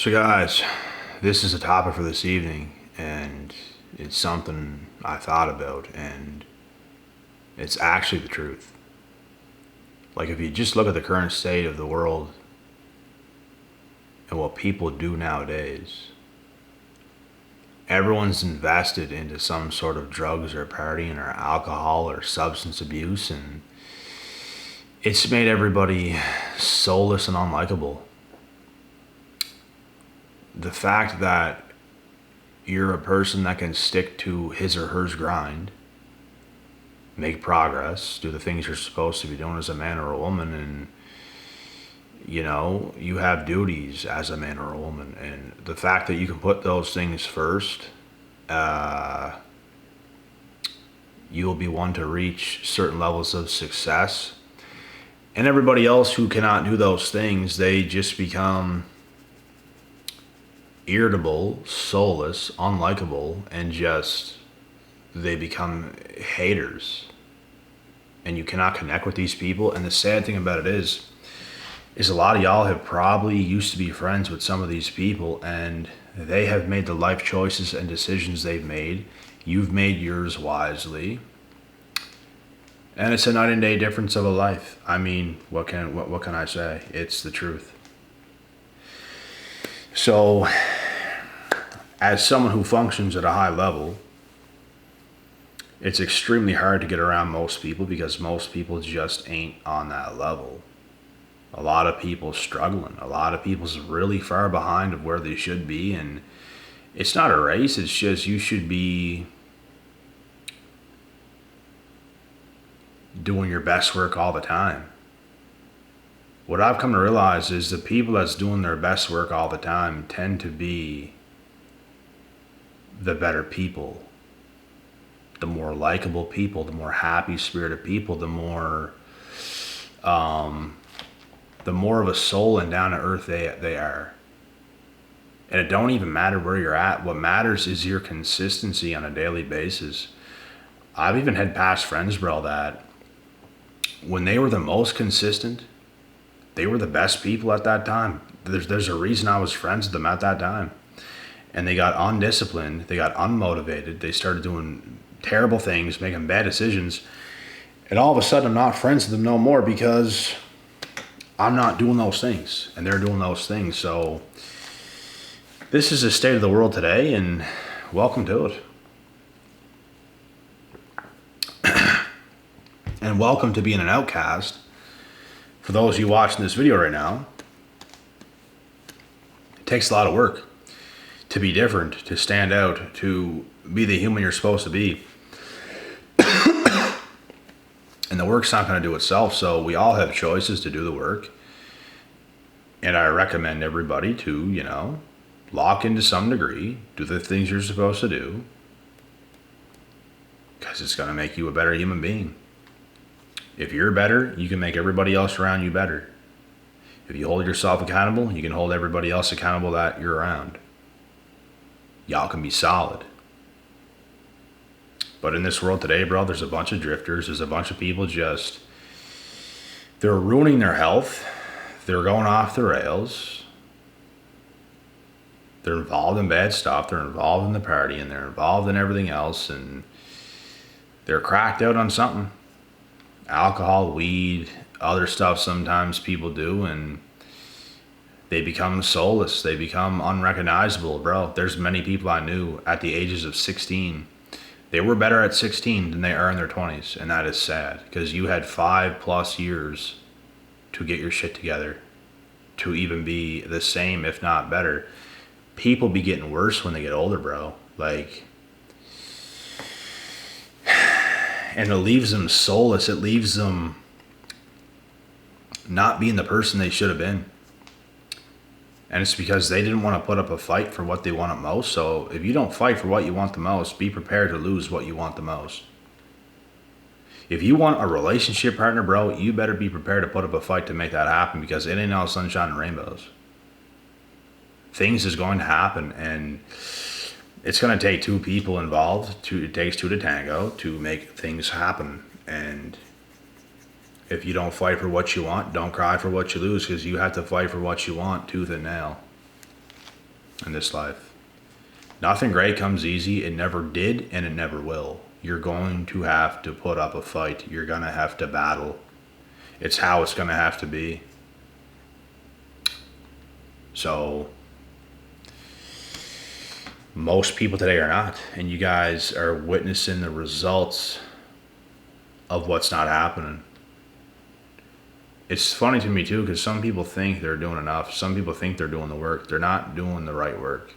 So guys, this is a topic for this evening, and it's something I thought about, and it's actually the truth. Like, if you just look at the current state of the world and what people do nowadays, everyone's invested into some sort of drugs or partying or alcohol or substance abuse, and it's made everybody soulless and unlikable. The fact that you're a person that can stick to his or her grind, make progress, do the things you're supposed to be doing as a man or a woman, and you have duties as a man or a woman, and the fact that you can put those things first, you'll be one to reach certain levels of success. And everybody else who cannot do those things, they just become irritable, soulless, unlikable, and they become haters. And you cannot connect with these people. And the sad thing about it is a lot of y'all have probably used to be friends with some of these people, and they have made the life choices and decisions they've made. You've made yours wisely. And it's a night and day difference of a life. I mean, what can I say? It's the truth. So, as someone who functions at a high level, it's extremely hard to get around most people because most people just ain't on that level. A lot of people struggling. A lot of people's really far behind of where they should be, and it's not a race. It's just you should be doing your best work all the time. What I've come to realize is the people that's doing their best work all the time tend to be the better people, the more likable people, the more happy spirited people, the more of a soul and down to earth they are. And it don't even matter where you're at. What matters is your consistency on a daily basis. I've even had past friends, bro, that when they were the most consistent, they were the best people at that time. There's a reason I was friends with them at that time. And they got undisciplined, they got unmotivated, they started doing terrible things, making bad decisions. And all of a sudden I'm not friends with them no more because I'm not doing those things and they're doing those things. So this is the state of the world today, and welcome to it. And welcome to being an outcast. For those of you watching this video right now, it takes a lot of work to be different, to stand out, to be the human you're supposed to be. And the work's not going to do itself, so we all have choices to do the work. And I recommend everybody to, lock into some degree, do the things you're supposed to do, because it's going to make you a better human being. If you're better, you can make everybody else around you better. If you hold yourself accountable, you can hold everybody else accountable that you're around. Y'all can be solid. But in this world today, bro, there's a bunch of drifters. There's a bunch of people they're ruining their health. They're going off the rails. They're involved in bad stuff. They're involved in the party, and they're involved in everything else, and they're cracked out on something. Alcohol, weed, other stuff sometimes people do, and they become soulless. They become unrecognizable, bro. There's many people I knew at the ages of 16. They were better at 16 than they are in their 20s, and that is sad because you had 5+ years to get your shit together, to even be the same, if not better. People be getting worse when they get older, bro. And it leaves them soulless. It leaves them not being the person they should have been. And it's because they didn't want to put up a fight for what they wanted most. So if you don't fight for what you want the most, be prepared to lose what you want the most. If you want a relationship partner, bro, you better be prepared to put up a fight to make that happen, because it ain't all sunshine and rainbows. Things is going to happen, and it's going to take two people involved. It takes two to tango to make things happen. And if you don't fight for what you want, don't cry for what you lose, because you have to fight for what you want tooth and nail. in this life. Nothing great comes easy. It never did, and it never will. You're going to have to put up a fight. You're going to have to battle. It's how it's going to have to be. So, most people today are not. And you guys are witnessing the results of what's not happening. It's funny to me too, because some people think they're doing enough. Some people think they're doing the work. They're not doing the right work.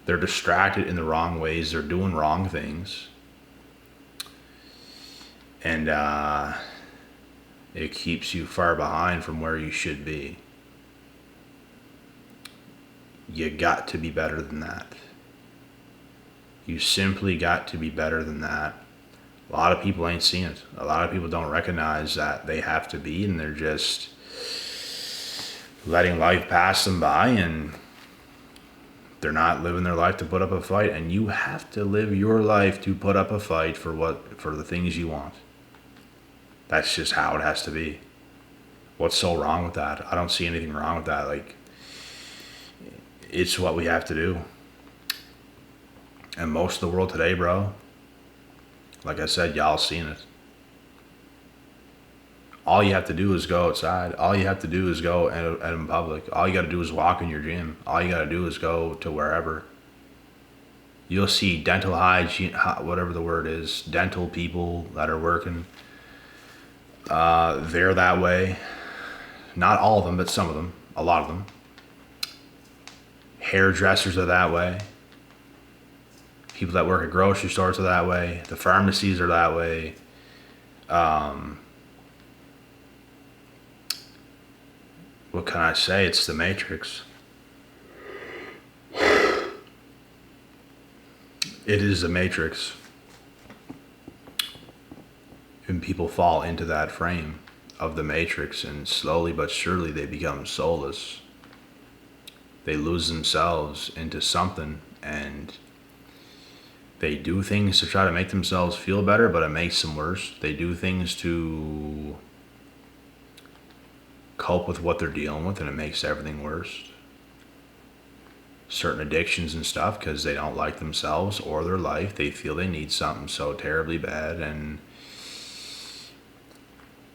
They're distracted in the wrong ways. They're doing wrong things. And it keeps you far behind from where you should be. You got to be better than that. You simply got to be better than that. A lot of people ain't seeing it. A lot of people don't recognize that they have to be, and they're just letting life pass them by, and they're not living their life to put up a fight. And you have to live your life to put up a fight for the things you want. That's just how it has to be. What's so wrong with that? I don't see anything wrong with that. Like, it's what we have to do. And most of the world today, bro, like I said, y'all seen it. All you have to do is go outside. All you have to do is go out in public. All you got to do is walk in your gym. All you got to do is go to wherever. You'll see dental hygiene, whatever the word is, dental people that are working. They're that way. Not all of them, but some of them. A lot of them. Hairdressers are that way. People that work at grocery stores are that way. The pharmacies are that way. What can I say? It's the Matrix. It is the Matrix. And people fall into that frame of the Matrix, and slowly but surely they become soulless. They lose themselves into something, and they do things to try to make themselves feel better, but it makes them worse. They do things to cope with what they're dealing with, and it makes everything worse. Certain addictions and stuff, because they don't like themselves or their life. They feel they need something so terribly bad, and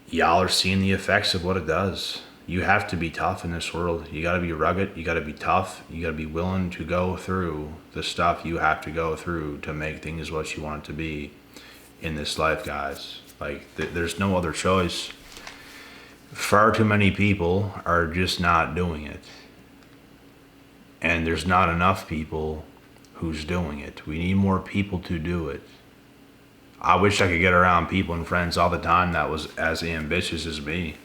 y'all are seeing the effects of what it does. You have to be tough in this world. You got to be rugged. You got to be tough. You got to be willing to go through the stuff you have to go through to make things what you want it to be in this life, guys. Like, there's no other choice. Far too many people are just not doing it. And there's not enough people who's doing it. We need more people to do it. I wish I could get around people and friends all the time that was as ambitious as me.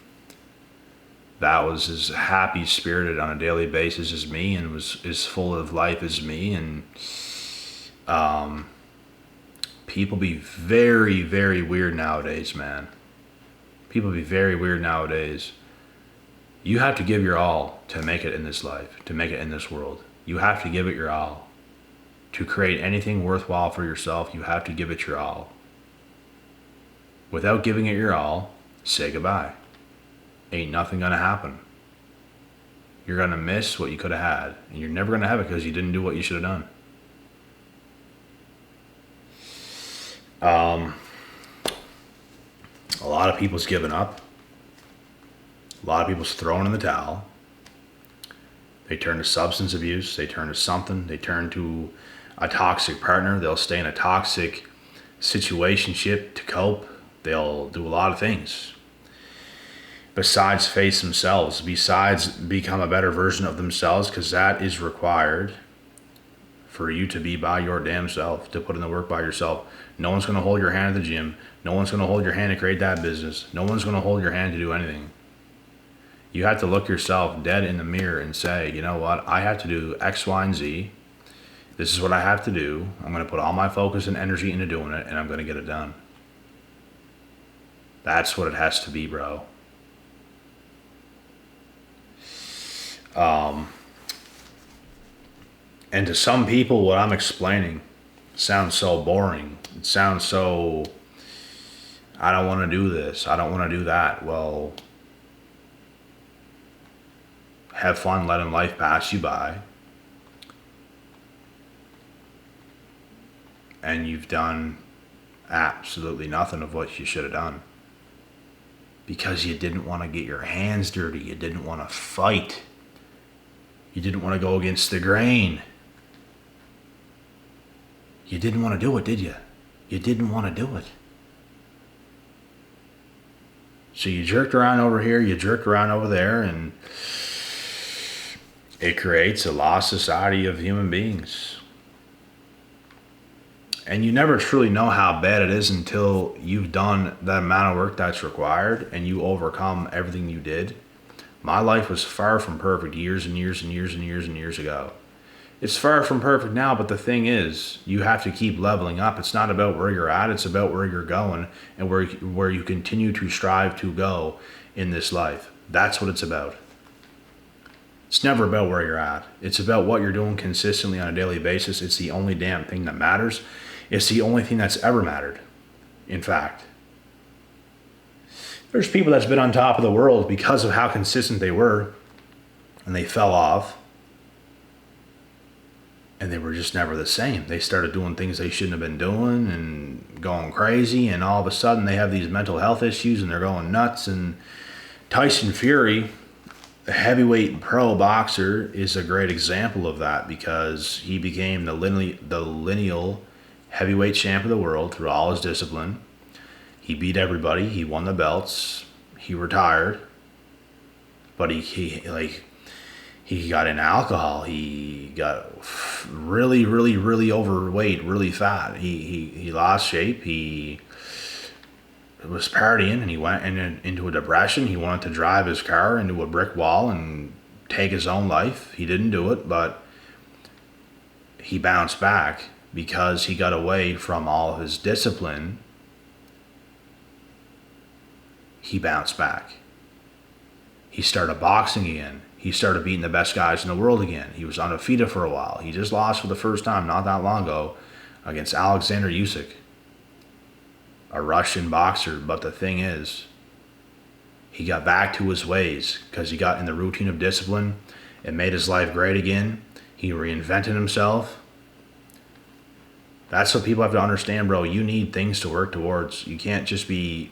That was as happy spirited on a daily basis as me, and was as full of life as me. And people be very, very weird nowadays, man. People be very weird nowadays. You have to give your all to make it in this life, to make it in this world. You have to give it your all. To create anything worthwhile for yourself, you have to give it your all. Without giving it your all, say goodbye. Ain't nothing gonna happen. You're gonna miss what you could have had, and you're never gonna have it because you didn't do what you should have done. A lot of people's given up. A lot of people's thrown in the towel. They turn to substance abuse. They turn to something. They turn to a toxic partner. They'll stay in a toxic situationship to cope. They'll do a lot of things besides face themselves, besides become a better version of themselves, because that is required for you to be by your damn self, to put in the work by yourself. No one's going to hold your hand at the gym. No one's going to hold your hand to create that business. No one's going to hold your hand to do anything. You have to look yourself dead in the mirror and say, you know what, I have to do X, Y, and Z. This is what I have to do. I'm going to put all my focus and energy into doing it, and I'm going to get it done. That's what it has to be, bro. And to some people, what I'm explaining sounds so boring. It sounds so, I don't want to do this. I don't want to do that. Well, have fun letting life pass you by. and you've done absolutely nothing of what you should have done. Because you didn't want to get your hands dirty. You didn't want to fight. You didn't want to go against the grain. You didn't want to do it, did you? You didn't want to do it. So you jerked around over here, you jerked around over there, and it creates a lost society of human beings. And you never truly know how bad it is until you've done that amount of work that's required and you overcome everything you did. My life was far from perfect years and years and years and years and years ago. It's far from perfect now, but the thing is, you have to keep leveling up. It's not about where you're at, it's about where you're going and where you continue to strive to go in this life. That's what it's about. It's never about where you're at. It's about what you're doing consistently on a daily basis. It's the only damn thing that matters. It's the only thing that's ever mattered, in fact. There's people that's been on top of the world because of how consistent they were, and they fell off, and they were just never the same. They started doing things they shouldn't have been doing and going crazy, and all of a sudden they have these mental health issues and they're going nuts. And Tyson Fury, the heavyweight pro boxer, is a great example of that because he became the lineal heavyweight champ of the world through all his discipline. He beat everybody. He won the belts. He retired, but he got into alcohol. He got really overweight, really fat. He lost shape. He was partying, and he went into a depression. He wanted to drive his car into a brick wall and take his own life. He didn't do it, but he bounced back because he got away from all of his discipline. He bounced back. He started boxing again. He started beating the best guys in the world again. He was undefeated for a while. He just lost for the first time not that long ago against Alexander Usyk, a Russian boxer. But the thing is, he got back to his ways because he got in the routine of discipline. It made his life great again. He reinvented himself. That's what people have to understand, bro. You need things to work towards. You can't just be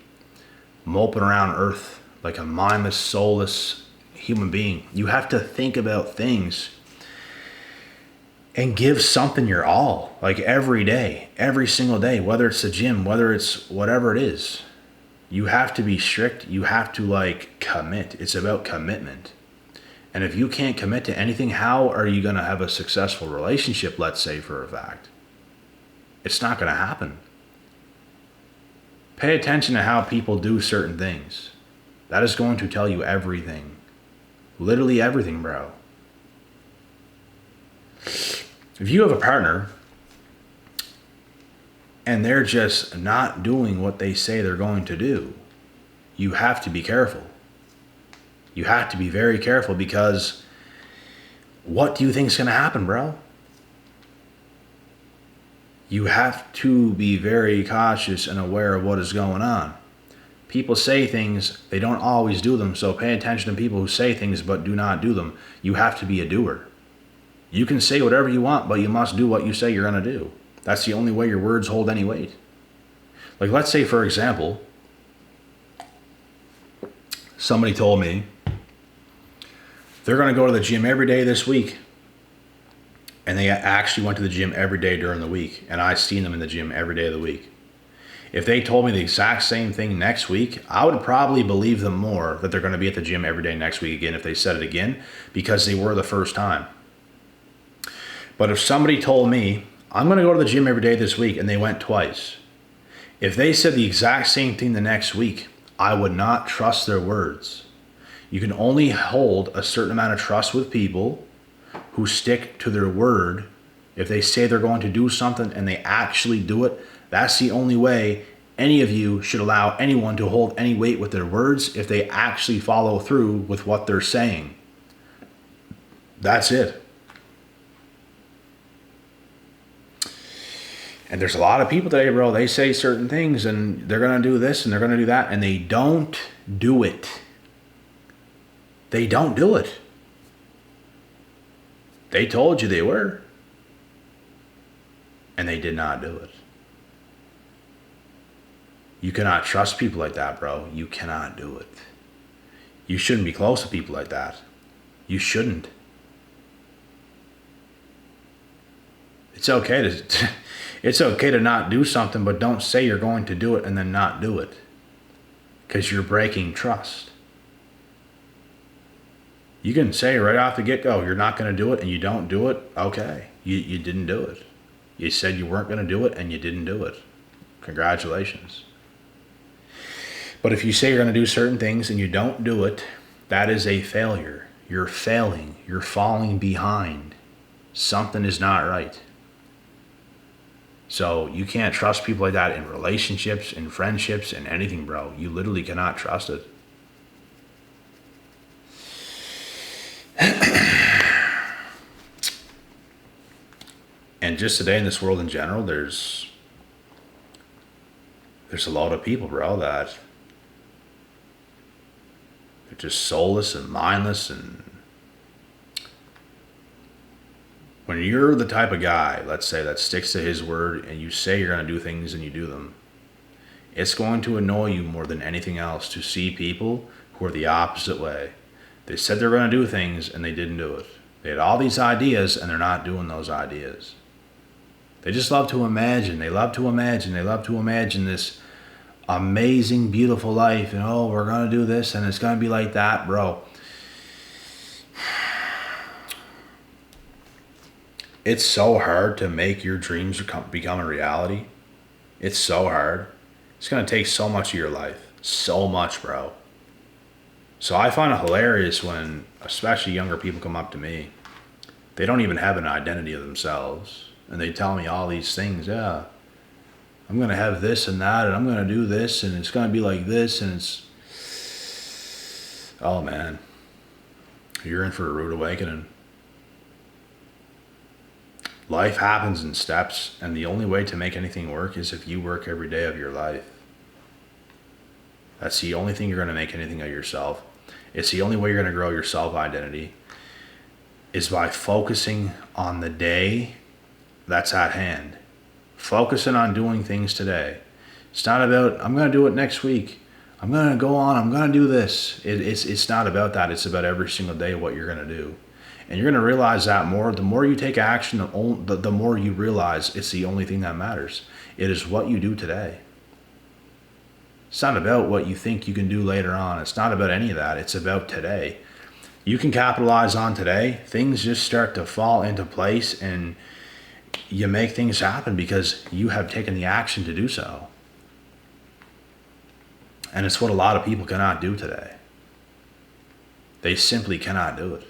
moping around Earth like a mindless, soulless human being. You have to think about things and give something your all, like every day, every single day, whether it's the gym, whether it's whatever it is. You have to be strict. You have to commit. It's about commitment. And if you can't commit to anything, how are you going to have a successful relationship, let's say, for a fact? It's not going to happen. Pay attention to how people do certain things. That is going to tell you everything. Literally everything, bro. If you have a partner and they're just not doing what they say they're going to do, you have to be careful. You have to be very careful because what do you think is going to happen, bro? You have to be very cautious and aware of what is going on. People say things, they don't always do them, so pay attention to people who say things but do not do them. You have to be a doer. You can say whatever you want, but you must do what you say you're going to do. That's the only way your words hold any weight. Like, let's say, for example, somebody told me they're going to go to the gym every day this week. And they actually went to the gym every day during the week. And I've seen them in the gym every day of the week. If they told me the exact same thing next week, I would probably believe them more that they're going to be at the gym every day next week again if they said it again, because they were the first time. But if somebody told me, I'm going to go to the gym every day this week, and they went twice, if they said the exact same thing the next week, I would not trust their words. You can only hold a certain amount of trust with people who stick to their word. If they say they're going to do something and they actually do it, that's the only way any of you should allow anyone to hold any weight with their words, if they actually follow through with what they're saying. That's it. And there's a lot of people today, bro, they say certain things and they're going to do this and they're going to do that, and they don't do it. They don't do it. They told you they were, and they did not do it. You cannot trust people like that, bro. You cannot do it. You shouldn't be close to people like that. You shouldn't. It's okay to it's okay to not do something, but don't say you're going to do it and then not do it. Because you're breaking trust. You can say right off the get-go, you're not going to do it, and you don't do it. Okay, you didn't do it. You said you weren't going to do it, and you didn't do it. Congratulations. But if you say you're going to do certain things and you don't do it, that is a failure. You're failing. You're falling behind. Something is not right. So you can't trust people like that in relationships, in friendships, in anything, bro. You literally cannot trust it. And just today in this world in general, there's a lot of people, bro, that they're just soulless and mindless. And when you're the type of guy, let's say, that sticks to his word and you say you're going to do things and you do them, it's going to annoy you more than anything else to see people who are the opposite way. They said they're going to do things and they didn't do it. They had all these ideas and they're not doing those ideas. They just love to imagine. They love to imagine. They love to imagine this amazing, beautiful life. And, oh, we're going to do this and it's going to be like that, bro. It's so hard to make your dreams become a reality. It's so hard. It's going to take so much of your life. So much, bro. So I find it hilarious when, especially younger people, come up to me. They don't even have an identity of themselves. And they tell me all these things. Yeah, I'm going to have this and that, and I'm going to do this, and it's going to be like this, and it's... Oh, man. You're in for a rude awakening. Life happens in steps, and the only way to make anything work is if you work every day of your life. That's the only thing you're going to make anything of yourself. It's the only way you're going to grow your self-identity is by focusing on the day that's at hand. Focusing on doing things today. It's not about, I'm going to do it next week. I'm going to go on, I'm going to do this. It's not about that. It's about every single day what you're going to do. And you're going to realize that more. The more you take action, the more you realize it's the only thing that matters. It is what you do today. It's not about what you think you can do later on. It's not about any of that. It's about today. You can capitalize on today. Things just start to fall into place and you make things happen because you have taken the action to do so. And it's what a lot of people cannot do today. They simply cannot do it.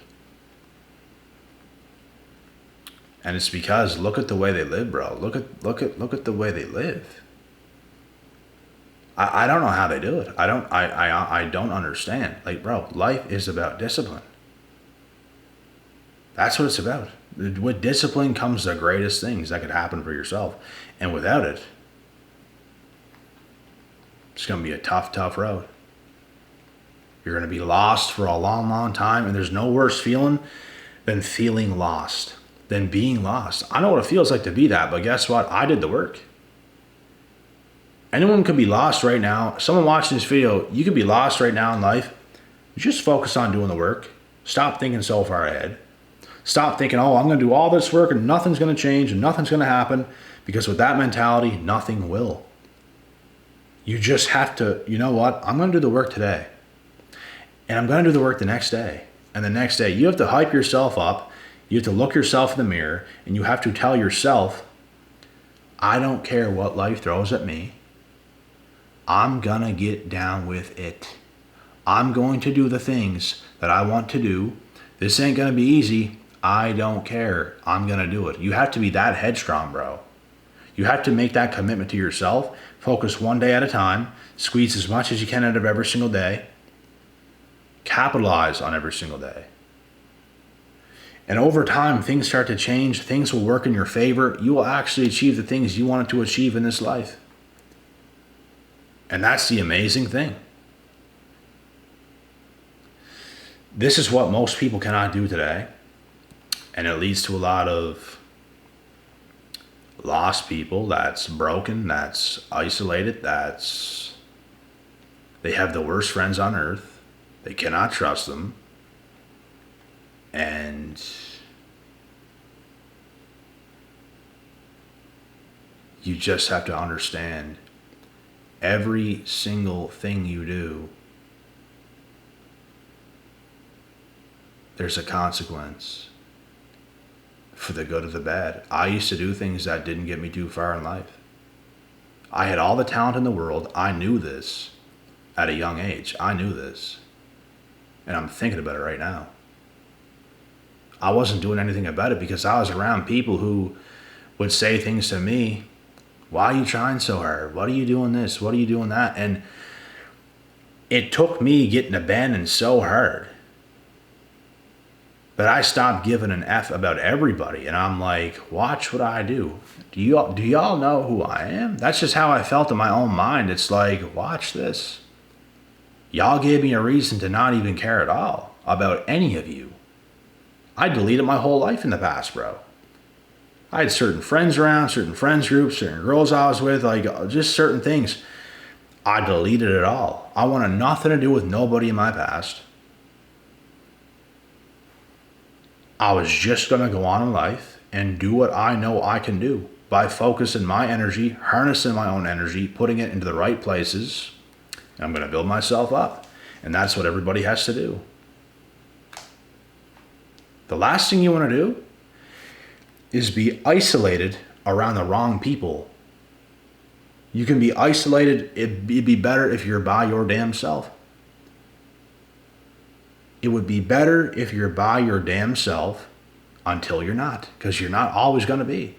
And it's because look at the way they live, bro. Look at the way they live. I don't know how they do it. I don't understand. Like, bro, life is about discipline. That's what it's about. With discipline comes the greatest things that could happen for yourself. And without it, it's going to be a tough, tough road. You're going to be lost for a long, long time. And there's no worse feeling than feeling lost, than being lost. I know what it feels like to be that, but guess what? I did the work. Anyone could be lost right now. Someone watching this video, you could be lost right now in life. Just focus on doing the work. Stop thinking so far ahead. Stop thinking, oh, I'm going to do all this work and nothing's going to change and nothing's going to happen. Because with that mentality, nothing will. You just have to, you know what? I'm going to do the work today. And I'm going to do the work the next day. And the next day, you have to hype yourself up. You have to look yourself in the mirror. And you have to tell yourself, I don't care what life throws at me. I'm going to get down with it. I'm going to do the things that I want to do. This ain't going to be easy. I don't care. I'm going to do it. You have to be that headstrong, bro. You have to make that commitment to yourself. Focus one day at a time. Squeeze as much as you can out of every single day. Capitalize on every single day. And over time, things start to change. Things will work in your favor. You will actually achieve the things you wanted to achieve in this life. And that's the amazing thing. This is what most people cannot do today. And it leads to a lot of lost people that's broken, that's isolated, that's They have the worst friends on earth. They cannot trust them. And you just have to understand every single thing you do, there's a consequence for the good or the bad. I used to do things that didn't get me too far in life. I had all the talent in the world. I knew this at a young age. I knew this. And I'm thinking about it right now. I wasn't doing anything about it because I was around people who would say things to me. Why are you trying so hard? What are you doing this? What are you doing that? And it took me getting abandoned so hard that I stopped giving an F about everybody. And I'm like, watch what I do. Do y'all know who I am? That's just how I felt in my own mind. It's like, watch this. Y'all gave me a reason to not even care at all about any of you. I deleted my whole life in the past, bro. I had certain friends around, certain friends groups, certain girls I was with, like just certain things. I deleted it all. I wanted nothing to do with nobody in my past. I was just going to go on in life and do what I know I can do by focusing my energy, harnessing my own energy, putting it into the right places. And I'm going to build myself up. And that's what everybody has to do. The last thing you want to do is be isolated around the wrong people. You can be isolated. It'd be better if you're by your damn self. It would be better if you're by your damn self until you're not, because you're not always going to be.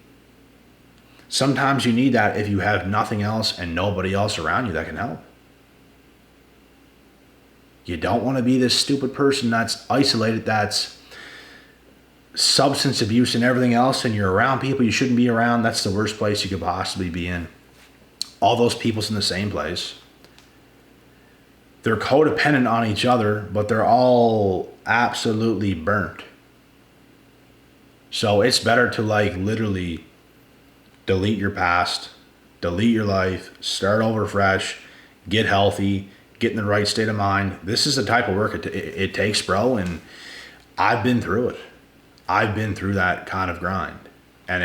Sometimes you need that if you have nothing else and nobody else around you that can help. You don't want to be this stupid person that's isolated, that's substance abuse and everything else, and you're around people you shouldn't be around. That's the worst place you could possibly be in. All those people's in the same place. They're codependent on each other, but they're all absolutely burnt. So it's better to like literally delete your past, delete your life, start over fresh, get healthy, get in the right state of mind. This is the type of work it takes, bro, and I've been through it. I've been through that kind of grind, and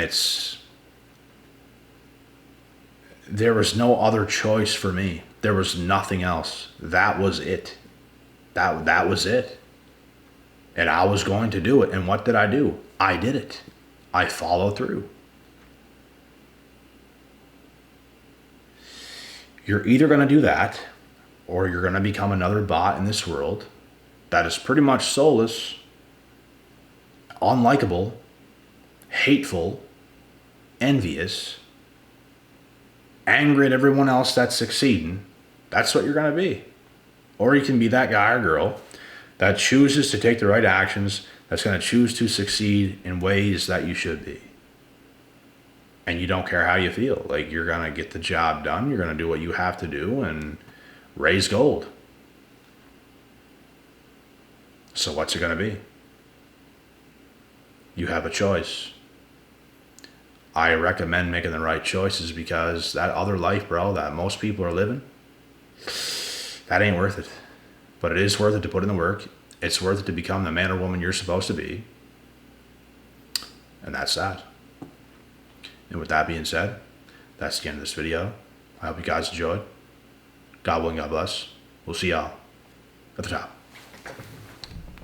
there was no other choice for me. There was nothing else. That was it. That was it. And I was going to do it. And what did I do? I did it. I followed through. You're either going to do that, or you're going to become another bot in this world that is pretty much soulless, unlikable, hateful, envious, angry at everyone else that's succeeding. That's what you're going to be. Or you can be that guy or girl that chooses to take the right actions, that's going to choose to succeed in ways that you should be. And you don't care how you feel. Like, you're going to get the job done. You're going to do what you have to do and raise gold. So what's it going to be? You have a choice. I recommend making the right choices, because that other life, bro, that most people are living, that ain't worth it. But it is worth it to put in the work. It's worth it to become the man or woman you're supposed to be. And that's that. And with that being said, that's the end of this video. I hope you guys enjoyed. God willing, God bless. We'll see y'all at the top.